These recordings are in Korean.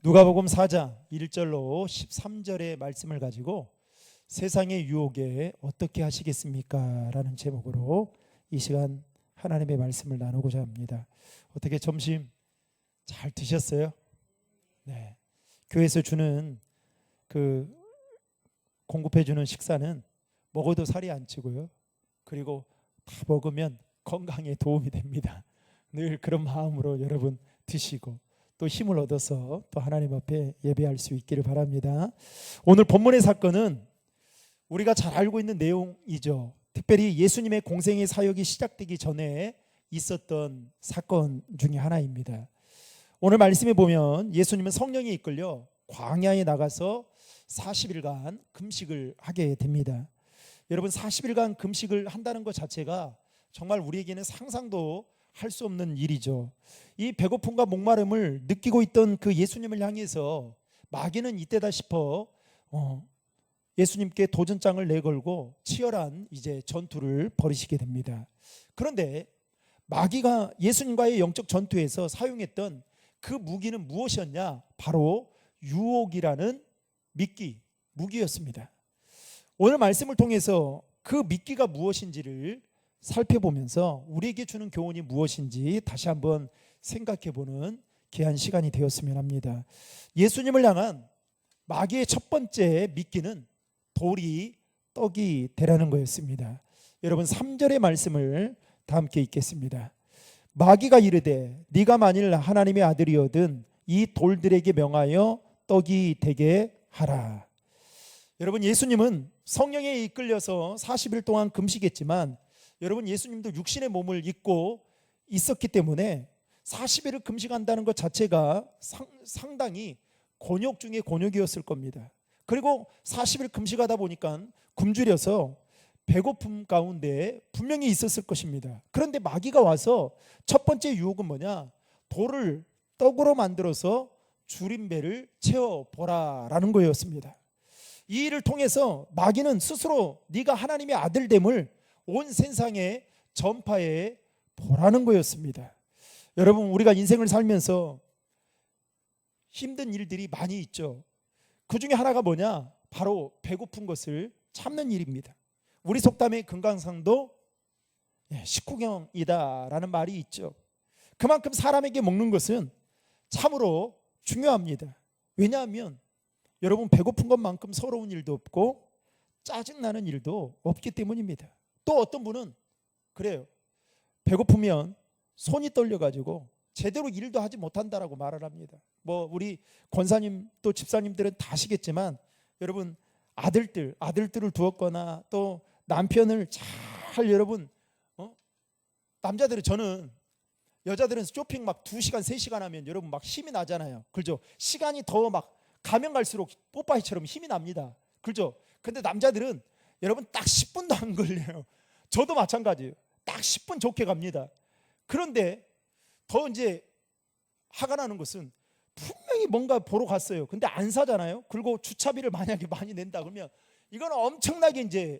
누가복음 4장 1절로 13절의 말씀을 가지고 세상의 유혹에 어떻게 하시겠습니까? 라는 제목으로 이 시간 하나님의 말씀을 나누고자 합니다. 어떻게 점심 잘 드셨어요? 네. 교회에서 주는 공급해 주는 식사는 먹어도 살이 안 찌고요. 그리고 다 먹으면 건강에 도움이 됩니다. 늘 그런 마음으로 여러분 드시고 또 힘을 얻어서 또 하나님 앞에 예배할 수 있기를 바랍니다. 오늘 본문의 사건은 우리가 잘 알고 있는 내용이죠. 특별히 예수님의 공생의 사역이 시작되기 전에 있었던 사건 중에 하나입니다. 오늘 말씀에 보면 예수님은 성령에 이끌려 광야에 나가서 40일간 금식을 하게 됩니다. 여러분 40일간 금식을 한다는 것 자체가 정말 우리에게는 상상도 할 수 없는 일이죠. 이 배고픔과 목마름을 느끼고 있던 그 예수님을 향해서 마귀는 이때다 싶어 예수님께 도전장을 내걸고 치열한 이제 전투를 벌이시게 됩니다. 그런데 마귀가 예수님과의 영적 전투에서 사용했던 그 무기는 무엇이었냐? 바로 유혹이라는 무기였습니다. 오늘 말씀을 통해서 그 미끼가 무엇인지를 살펴보면서 우리에게 주는 교훈이 무엇인지 다시 한번 생각해보는 귀한 시간이 되었으면 합니다. 예수님을 향한 마귀의 첫 번째 미끼는 돌이 떡이 되라는 거였습니다. 여러분 3절의 말씀을 다 함께 읽겠습니다. 마귀가 이르되 네가 만일 하나님의 아들이거든 이 돌들에게 명하여 떡이 되게 하라. 여러분 예수님은 성령에 이끌려서 40일 동안 금식했지만 여러분 예수님도 육신의 몸을 입고 있었기 때문에 40일을 금식한다는 것 자체가 상당히 곤욕 중에 곤욕이었을 겁니다. 그리고 40일 금식하다 보니까 굶주려서 배고픔 가운데 분명히 있었을 것입니다. 그런데 마귀가 와서 첫 번째 유혹은 뭐냐? 돌을 떡으로 만들어서 줄임배를 채워보라라는 거였습니다. 이 일을 통해서 마귀는 스스로 네가 하나님의 아들됨을 온 세상에 전파해 보라는 거였습니다. 여러분 우리가 인생을 살면서 힘든 일들이 많이 있죠. 그 중에 하나가 뭐냐? 바로 배고픈 것을 참는 일입니다. 우리 속담에 금강산도 식후경이다라는 말이 있죠. 그만큼 사람에게 먹는 것은 참으로 중요합니다. 왜냐하면 여러분 배고픈 것만큼 서러운 일도 없고 짜증나는 일도 없기 때문입니다. 또 어떤 분은 그래요. 배고프면 손이 떨려가지고 제대로 일도 하지 못한다라고 말을 합니다. 우리 권사님 또 집사님들은 다 아시겠지만 여러분 아들들을 두었거나 또 남편을 잘 여러분 남자들은 여자들은 쇼핑 막 2시간 3시간 하면 여러분 막 힘이 나잖아요. 그렇죠? 시간이 더 막 가면 갈수록 뽀빠이처럼 힘이 납니다. 그렇죠? 근데 남자들은 여러분 딱 10분도 안 걸려요. 저도 마찬가지예요. 딱 10분 좋게 갑니다. 그런데 더 이제 화가 나는 것은 분명히 뭔가 보러 갔어요. 근데 안 사잖아요. 그리고 주차비를 만약에 많이 낸다 그러면 이건 엄청나게 이제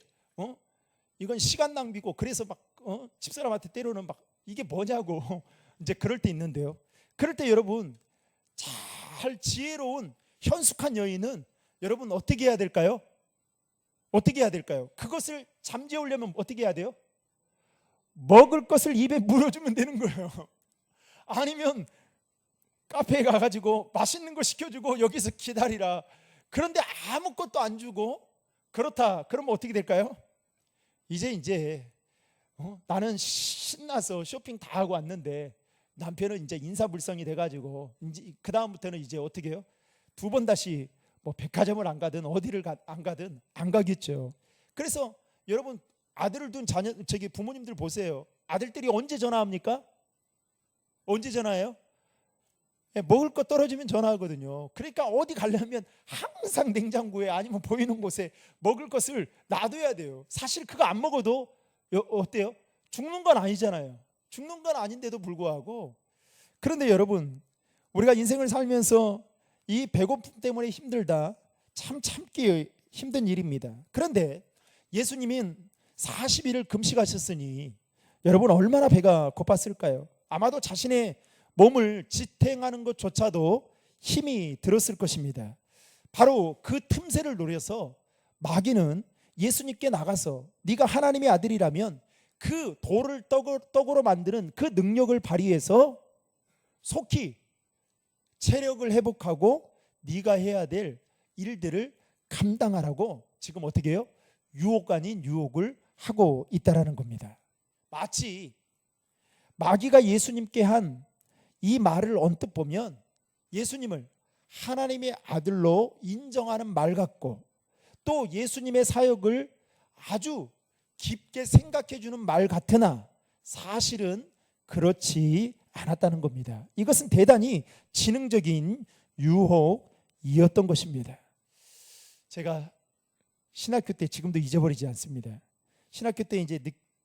이건 시간 낭비고 그래서 막 집사람한테 때로는 막 이게 뭐냐고 이제 그럴 때 있는데요. 그럴 때 여러분 잘 지혜로운 현숙한 여인은 여러분 어떻게 해야 될까요? 어떻게 해야 될까요? 그것을 잠재우려면 어떻게 해야 돼요? 먹을 것을 입에 물어주면 되는 거예요. 아니면 카페에 가가지고 맛있는 거 시켜주고 여기서 기다리라. 그런데 아무것도 안 주고 그렇다. 그러면 어떻게 될까요? 이제 나는 신나서 쇼핑 다 하고 왔는데 남편은 이제 인사불성이 돼가지고 이제 그 다음부터는 이제 어떻게 해요? 2번 다시 백화점을 안 가든 어디를 안 가든 안 가겠죠. 그래서 여러분 아들을 둔 부모님들 보세요. 아들들이 언제 전화합니까? 언제 전화해요? 먹을 거 떨어지면 전화하거든요. 그러니까 어디 가려면 항상 냉장고에 아니면 보이는 곳에 먹을 것을 놔둬야 돼요. 사실 그거 안 먹어도 어때요? 죽는 건 아니잖아요. 죽는 건 아닌데도 불구하고 그런데 여러분 우리가 인생을 살면서 이 배고픔 때문에 힘들다. 참 참기 힘든 일입니다. 그런데 예수님은 40일을 금식하셨으니 여러분 얼마나 배가 고팠을까요? 아마도 자신의 몸을 지탱하는 것조차도 힘이 들었을 것입니다. 바로 그 틈새를 노려서 마귀는 예수님께 나가서 네가 하나님의 아들이라면 그 돌을 떡으로 만드는 그 능력을 발휘해서 속히 체력을 회복하고 네가 해야 될 일들을 감당하라고 지금 어떻게 해요? 유혹 아닌 유혹을 하고 있다라는 겁니다. 마치 마귀가 예수님께 한 이 말을 언뜻 보면 예수님을 하나님의 아들로 인정하는 말 같고 또 예수님의 사역을 아주 깊게 생각해 주는 말 같으나 사실은 그렇지 않았다는 겁니다. 이것은 대단히 지능적인 유혹이었던 것입니다. 제가 신학교 때, 지금도 잊어버리지 않습니다. 신학교 때 이제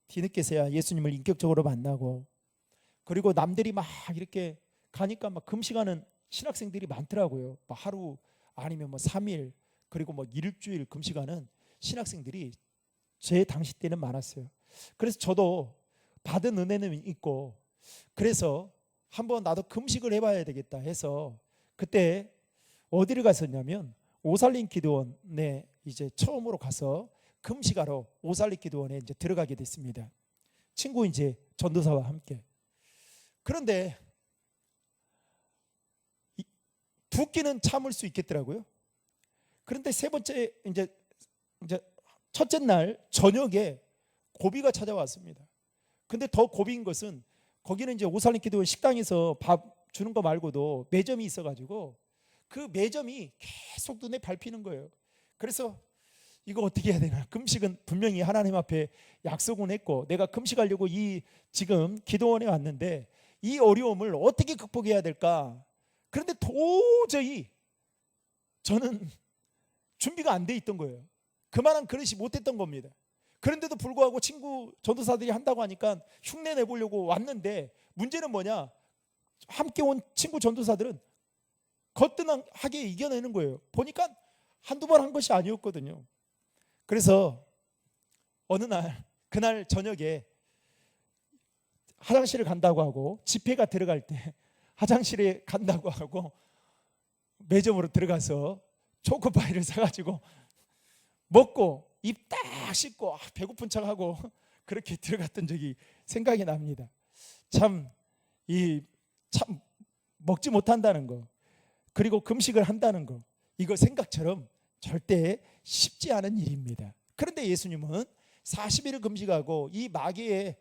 뒤늦게서야 예수님을 인격적으로 만나고, 그리고 남들이 막 이렇게 가니까 막 금식하는 신학생들이 많더라고요. 막 하루 아니면 뭐 3일, 그리고 뭐 일주일 금식하는 신학생들이 제 당시 때는 많았어요. 그래서 저도 받은 은혜는 있고, 그래서 한번 나도 금식을 해봐야 되겠다 해서 그때 어디를 갔었냐면 오살림 기도원에 이제 처음으로 가서 금식하러 오살림 기도원에 이제 들어가게 됐습니다. 친구 이제 전도사와 함께. 그런데 두 끼는 참을 수 있겠더라고요. 그런데 세 번째 이제 첫째 날 저녁에 고비가 찾아왔습니다. 근데 더 고비인 것은 거기는 이제 오살림 기도원 식당에서 밥 주는 거 말고도 매점이 있어가지고 그 매점이 계속 눈에 밟히는 거예요. 그래서 이거 어떻게 해야 되나? 금식은 분명히 하나님 앞에 약속은 했고 내가 금식하려고 이 지금 기도원에 왔는데 이 어려움을 어떻게 극복해야 될까? 그런데 도저히 저는 준비가 안 돼 있던 거예요. 그만한 그릇이 못했던 겁니다. 그런데도 불구하고 친구 전도사들이 한다고 하니까 흉내 내보려고 왔는데 문제는 뭐냐? 함께 온 친구 전도사들은 거뜬하게 이겨내는 거예요. 보니까 한두 번 한 것이 아니었거든요. 그래서 어느 날 그날 저녁에 화장실을 간다고 하고 집회가 들어갈 때 화장실에 간다고 하고 매점으로 들어가서 초코파이를 사가지고 먹고 입 딱 씻고 배고픈 척하고 그렇게 들어갔던 적이 생각이 납니다. 참 먹지 못한다는 거, 그리고 금식을 한다는 거, 이거 생각처럼 절대 쉽지 않은 일입니다. 그런데 예수님은 40일을 금식하고 이 마귀의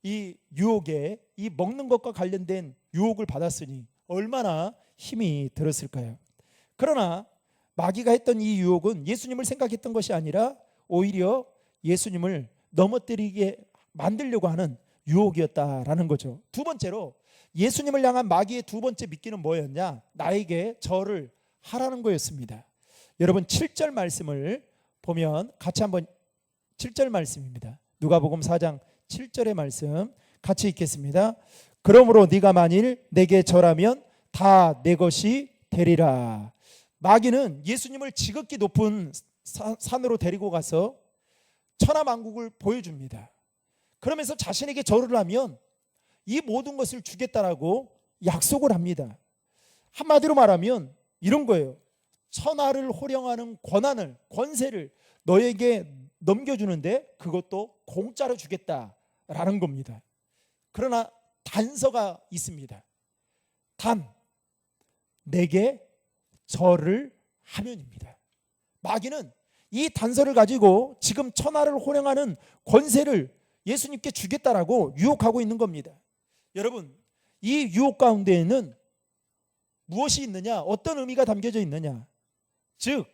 이 유혹에, 이 먹는 것과 관련된 유혹을 받았으니 얼마나 힘이 들었을까요? 그러나 마귀가 했던 이 유혹은 예수님을 생각했던 것이 아니라 오히려 예수님을 넘어뜨리게 만들려고 하는 유혹이었다라는 거죠. 두 번째로 예수님을 향한 마귀의 두 번째 미끼는 뭐였냐? 나에게 절을 하라는 거였습니다. 여러분 7절 말씀을 보면 같이 한번 7절 말씀입니다. 누가복음 4장 7절의 말씀 같이 읽겠습니다. 그러므로 네가 만일 내게 절하면 다 내 것이 되리라. 마귀는 예수님을 지극히 높은 산으로 데리고 가서 천하만국을 보여줍니다. 그러면서 자신에게 절을 하면 이 모든 것을 주겠다라고 약속을 합니다. 한마디로 말하면 이런 거예요. 천하를 호령하는 권한을, 권세를 너에게 넘겨주는데 그것도 공짜로 주겠다라는 겁니다. 그러나 단서가 있습니다. 단 내게 절을 하면입니다. 마귀는 이 단서를 가지고 지금 천하를 호령하는 권세를 예수님께 주겠다라고 유혹하고 있는 겁니다. 여러분, 이 유혹 가운데에는 무엇이 있느냐? 어떤 의미가 담겨져 있느냐? 즉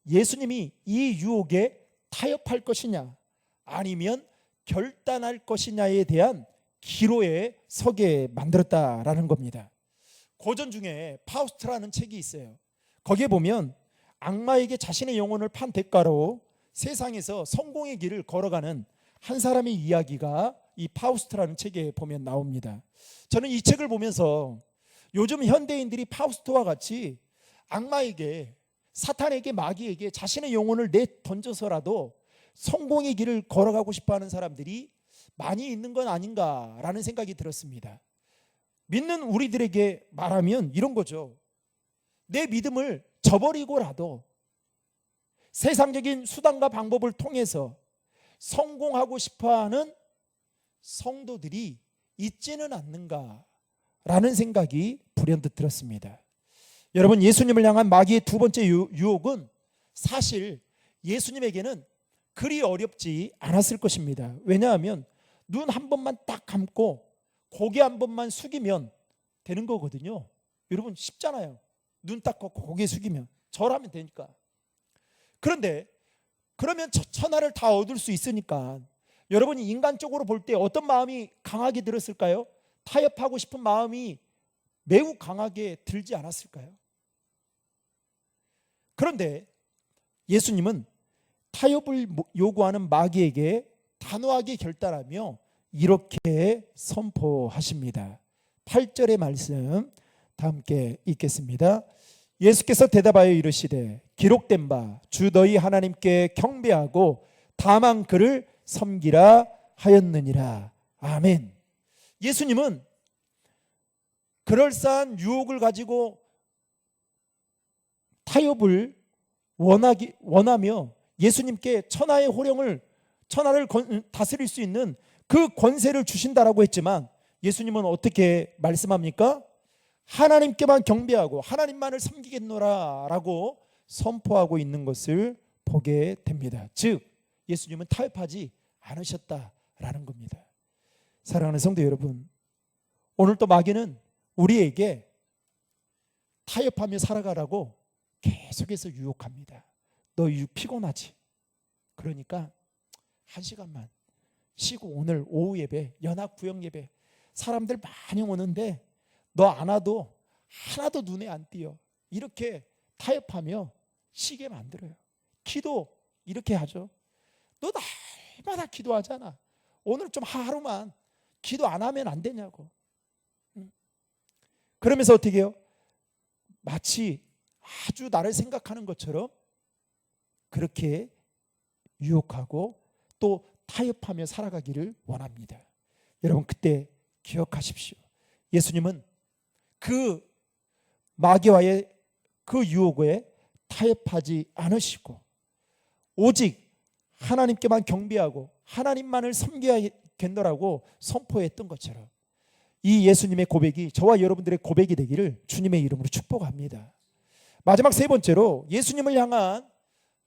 예수님이 이 유혹에 타협할 것이냐 아니면 결단할 것이냐에 대한 기로에 서게 만들었다라는 겁니다. 고전 중에 파우스트라는 책이 있어요. 거기에 보면 악마에게 자신의 영혼을 판 대가로 세상에서 성공의 길을 걸어가는 한 사람의 이야기가 이 파우스트라는 책에 보면 나옵니다. 저는 이 책을 보면서 요즘 현대인들이 파우스트와 같이 악마에게, 사탄에게, 마귀에게 자신의 영혼을 내던져서라도 성공의 길을 걸어가고 싶어하는 사람들이 많이 있는 건 아닌가라는 생각이 들었습니다. 믿는 우리들에게 말하면 이런 거죠. 내 믿음을 저버리고라도 세상적인 수단과 방법을 통해서 성공하고 싶어하는 성도들이 있지는 않는가라는 생각이 불현듯 들었습니다. 여러분, 예수님을 향한 마귀의 두 번째 유혹은 사실 예수님에게는 그리 어렵지 않았을 것입니다. 왜냐하면 눈 한 번만 딱 감고 고개 한 번만 숙이면 되는 거거든요. 여러분, 쉽잖아요. 눈 딱 감고 고개 숙이면 절하면 되니까. 그런데 그러면 천하를 다 얻을 수 있으니까 여러분이 인간적으로 볼 때 어떤 마음이 강하게 들었을까요? 타협하고 싶은 마음이 매우 강하게 들지 않았을까요? 그런데 예수님은 타협을 요구하는 마귀에게 단호하게 결단하며 이렇게 선포하십니다. 8절의 말씀 다 함께 읽겠습니다. 예수께서 대답하여 이르시되 기록된 바 주 너희 하나님께 경배하고 다만 그를 섬기라 하였느니라. 아멘. 예수님은 그럴싸한 유혹을 가지고 타협을 원하며 예수님께 천하의 호령을, 천하를 다스릴 수 있는 그 권세를 주신다라고 했지만 예수님은 어떻게 말씀합니까? 하나님께만 경배하고 하나님만을 섬기겠노라 라고 선포하고 있는 것을 보게 됩니다. 즉 예수님은 타협하지 않으셨다라는 겁니다. 사랑하는 성도 여러분, 오늘 또 마귀는 우리에게 타협하며 살아가라고 계속해서 유혹합니다. 너 피곤하지? 그러니까 1시간만 쉬고 오늘 오후 예배, 연합 구역 예배 사람들 많이 오는데 너 안 와도 하나도 눈에 안 띄어. 이렇게 타협하며 쉬게 만들어요. 기도 이렇게 하죠. 너 날마다 기도하잖아. 오늘 좀 하루만 기도 안 하면 안 되냐고. 그러면서 어떻게 해요? 마치 아주 나를 생각하는 것처럼 그렇게 유혹하고 또 타협하며 살아가기를 원합니다. 여러분, 그때 기억하십시오. 예수님은 그 마귀와의 그 유혹에 타협하지 않으시고 오직 하나님께만 경배하고 하나님만을 섬겨야겠노라고 선포했던 것처럼 이 예수님의 고백이 저와 여러분들의 고백이 되기를 주님의 이름으로 축복합니다. 마지막 세 번째로 예수님을 향한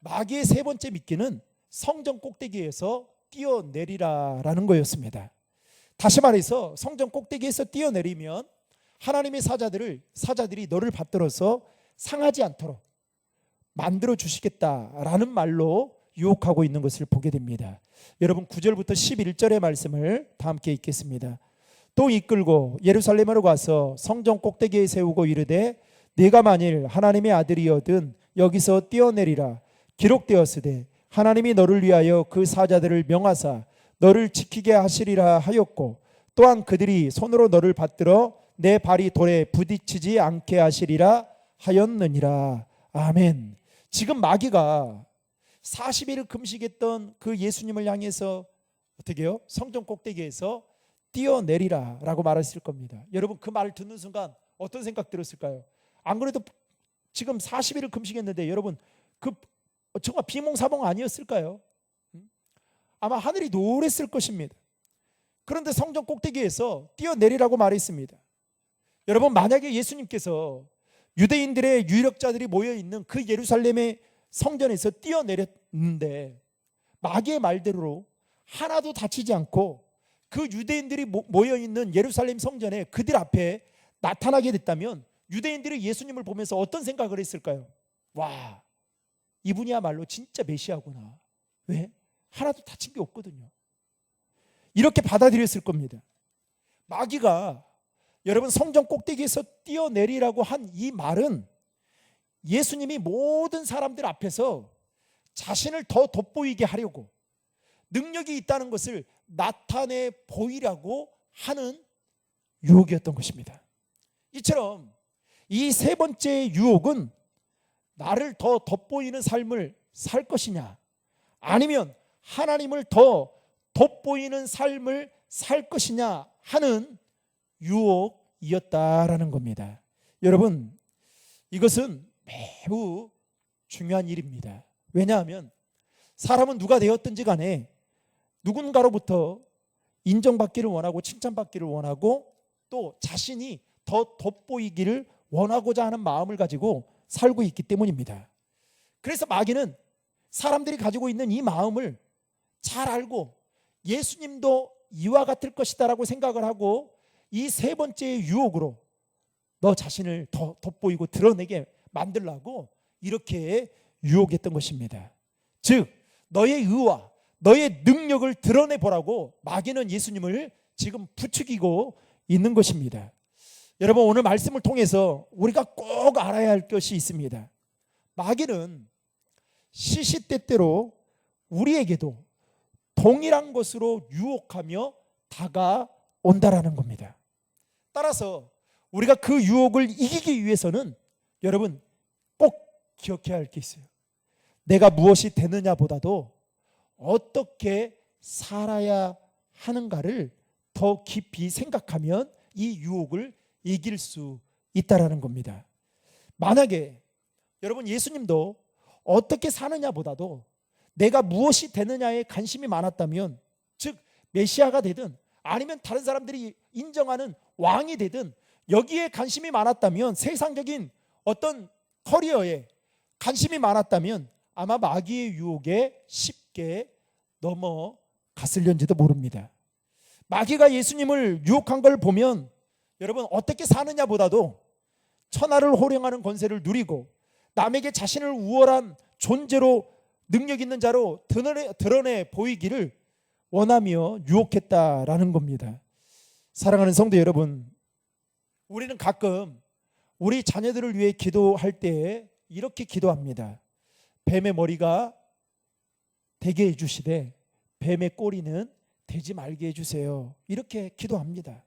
마귀의 세 번째 미끼는 성전 꼭대기에서 뛰어내리라라는 거였습니다. 다시 말해서 성전 꼭대기에서 뛰어내리면 하나님의 사자들이 너를 받들어서 상하지 않도록 만들어 주시겠다라는 말로 유혹하고 있는 것을 보게 됩니다. 여러분, 9절부터 11절의 말씀을 다 함께 읽겠습니다. 또 이끌고 예루살렘으로 가서 성전 꼭대기에 세우고 이르되 네가 만일 하나님의 아들이거든 여기서 뛰어내리라. 기록되었으되 하나님이 너를 위하여 그 사자들을 명하사 너를 지키게 하시리라 하였고 또한 그들이 손으로 너를 받들어 내 발이 돌에 부딪히지 않게 하시리라 하였느니라. 아멘. 지금 마귀가 40일을 금식했던 그 예수님을 향해서 어떻게 해요? 성전 꼭대기에서 뛰어내리라 라고 말했을 겁니다. 여러분, 그 말을 듣는 순간 어떤 생각 들었을까요? 안 그래도 지금 40일을 금식했는데 여러분, 그 정말 비몽사몽 아니었을까요? 아마 하늘이 노랬을 것입니다. 그런데 성전 꼭대기에서 뛰어내리라고 말했습니다. 여러분, 만약에 예수님께서 유대인들의 유력자들이 모여있는 그 예루살렘의 성전에서 뛰어내렸는데 마귀의 말대로 하나도 다치지 않고 그 유대인들이 모여있는 예루살렘 성전에 그들 앞에 나타나게 됐다면 유대인들이 예수님을 보면서 어떤 생각을 했을까요? 와, 이분이야말로 진짜 메시아구나. 왜? 하나도 다친 게 없거든요. 이렇게 받아들였을 겁니다. 마귀가 여러분 성전 꼭대기에서 뛰어내리라고 한 이 말은 예수님이 모든 사람들 앞에서 자신을 더 돋보이게 하려고 능력이 있다는 것을 나타내 보이려고 하는 유혹이었던 것입니다. 이처럼 이 세 번째 유혹은 나를 더 돋보이는 삶을 살 것이냐 아니면 하나님을 더 돋보이는 삶을 살 것이냐 하는 유혹이었다라는 겁니다. 여러분, 이것은 매우 중요한 일입니다. 왜냐하면 사람은 누가 되었든지 간에 누군가로부터 인정받기를 원하고 칭찬받기를 원하고 또 자신이 더 돋보이기를 원하고자 하는 마음을 가지고 살고 있기 때문입니다. 그래서 마귀는 사람들이 가지고 있는 이 마음을 잘 알고 예수님도 이와 같을 것이다라고 생각을 하고 이 세 번째의 유혹으로 너 자신을 더 돋보이고 드러내게 만들라고 이렇게 유혹했던 것입니다. 즉 너의 의와 너의 능력을 드러내보라고 마귀는 예수님을 지금 부추기고 있는 것입니다. 여러분, 오늘 말씀을 통해서 우리가 꼭 알아야 할 것이 있습니다. 마귀는 시시때때로 우리에게도 동일한 것으로 유혹하며 다가온다라는 겁니다. 따라서 우리가 그 유혹을 이기기 위해서는 여러분 꼭 기억해야 할 게 있어요. 내가 무엇이 되느냐보다도 어떻게 살아야 하는가를 더 깊이 생각하면 이 유혹을 이길 수 있다라는 겁니다. 만약에 여러분 예수님도 어떻게 사느냐보다도 내가 무엇이 되느냐에 관심이 많았다면, 즉 메시아가 되든 아니면 다른 사람들이 인정하는 왕이 되든 여기에 관심이 많았다면, 세상적인 어떤 커리어에 관심이 많았다면 아마 마귀의 유혹에 쉽게 넘어갔을런지도 모릅니다. 마귀가 예수님을 유혹한 걸 보면 여러분 어떻게 사느냐보다도 천하를 호령하는 권세를 누리고 남에게 자신을 우월한 존재로 능력 있는 자로 드러내 보이기를 원하며 유혹했다라는 겁니다. 사랑하는 성도 여러분, 우리는 가끔 우리 자녀들을 위해 기도할 때 이렇게 기도합니다. 뱀의 머리가 되게 해주시되 뱀의 꼬리는 되지 말게 해주세요. 이렇게 기도합니다.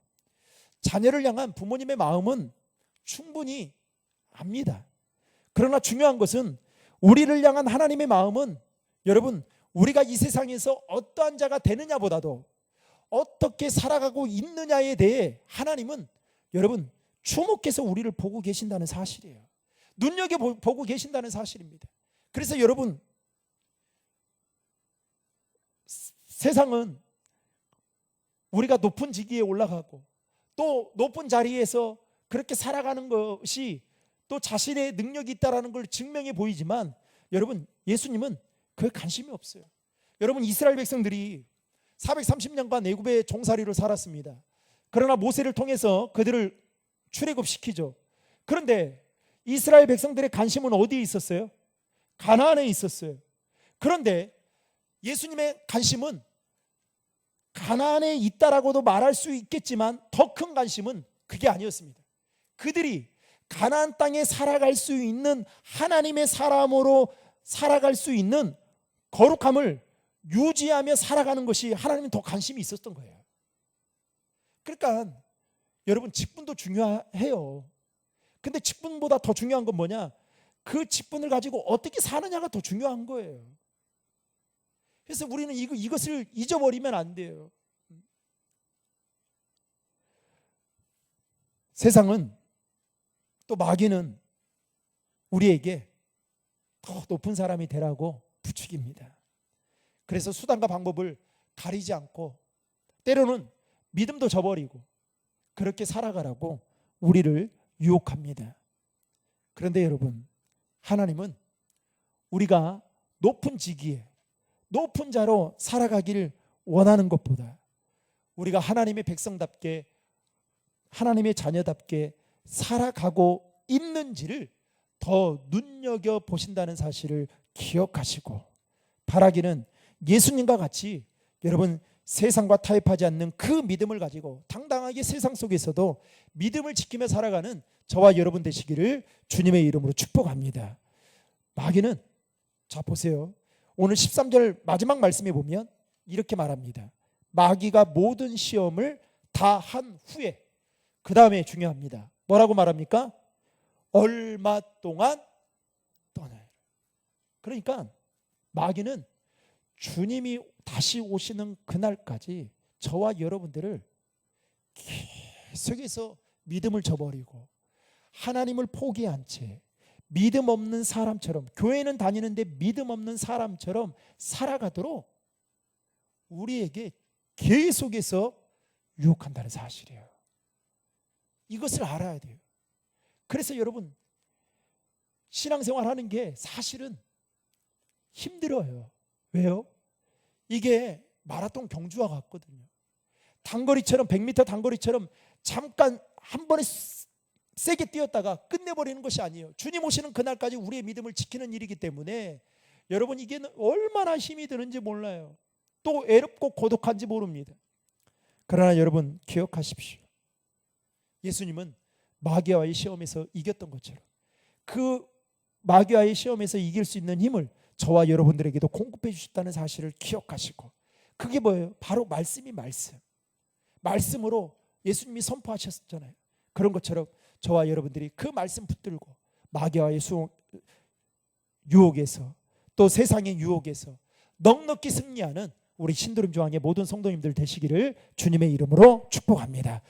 자녀를 향한 부모님의 마음은 충분히 압니다. 그러나 중요한 것은 우리를 향한 하나님의 마음은 여러분 우리가 이 세상에서 어떠한 자가 되느냐보다도 어떻게 살아가고 있느냐에 대해 하나님은 여러분 주목해서 우리를 보고 계신다는 사실이에요. 눈여겨보고 계신다는 사실입니다. 그래서 여러분 세상은 우리가 높은 직위에 올라가고 또 높은 자리에서 그렇게 살아가는 것이 또 자신의 능력이 있다는 걸 증명해 보이지만 여러분 예수님은 그에 관심이 없어요. 여러분 이스라엘 백성들이 430년간 애굽의 종살이로 살았습니다. 그러나 모세를 통해서 그들을 출애굽시키죠. 그런데 이스라엘 백성들의 관심은 어디에 있었어요? 가나안에 있었어요. 그런데 예수님의 관심은 가나안에 있다라고도 말할 수 있겠지만 더 큰 관심은 그게 아니었습니다. 그들이 가나안 땅에 살아갈 수 있는 하나님의 사람으로 살아갈 수 있는 거룩함을 유지하며 살아가는 것이 하나님은 더 관심이 있었던 거예요. 그러니까 여러분 직분도 중요해요. 근데 직분보다 더 중요한 건 뭐냐? 그 직분을 가지고 어떻게 사느냐가 더 중요한 거예요. 그래서 우리는 이것을 잊어버리면 안 돼요. 세상은 또 마귀는 우리에게 더 높은 사람이 되라고 부추깁니다. 그래서 수단과 방법을 가리지 않고 때로는 믿음도 저버리고 그렇게 살아가라고 우리를 유혹합니다. 그런데 여러분 하나님은 우리가 높은 직위에 높은 자로 살아가기를 원하는 것보다 우리가 하나님의 백성답게 하나님의 자녀답게 살아가고 있는지를 더 눈여겨보신다는 사실을 기억하시고 바라기는 예수님과 같이 여러분 세상과 타협하지 않는 그 믿음을 가지고 당당하게 세상 속에서도 믿음을 지키며 살아가는 저와 여러분 되시기를 주님의 이름으로 축복합니다. 마귀는 자 보세요. 오늘 13절 마지막 말씀에 보면 이렇게 말합니다. 마귀가 모든 시험을 다 한 후에 그 다음에 중요합니다. 뭐라고 말합니까? 얼마 동안 떠나요. 그러니까 마귀는 주님이 다시 오시는 그날까지 저와 여러분들을 계속해서 믿음을 저버리고 하나님을 포기한 채 믿음 없는 사람처럼, 교회는 다니는데 믿음 없는 사람처럼 살아가도록 우리에게 계속해서 유혹한다는 사실이에요. 이것을 알아야 돼요. 그래서 여러분, 신앙생활 하는 게 사실은 힘들어요. 왜요? 이게 마라톤 경주와 같거든요. 단거리처럼, 100m 단거리처럼 잠깐 한 번에 세게 뛰었다가 끝내버리는 것이 아니에요. 주님 오시는 그날까지 우리의 믿음을 지키는 일이기 때문에 여러분, 이게 얼마나 힘이 드는지 몰라요. 또 외롭고 고독한지 모릅니다. 그러나 여러분 기억하십시오. 예수님은 마귀와의 시험에서 이겼던 것처럼 그 마귀와의 시험에서 이길 수 있는 힘을 저와 여러분들에게도 공급해 주셨다는 사실을 기억하시고, 그게 뭐예요? 바로 말씀이 말씀으로 예수님이 선포하셨잖아요. 그런 것처럼 저와 여러분들이 그 말씀 붙들고 마귀와의 유혹에서, 또 세상의 유혹에서 넉넉히 승리하는 우리 신도림 중앙의 모든 성도님들 되시기를 주님의 이름으로 축복합니다.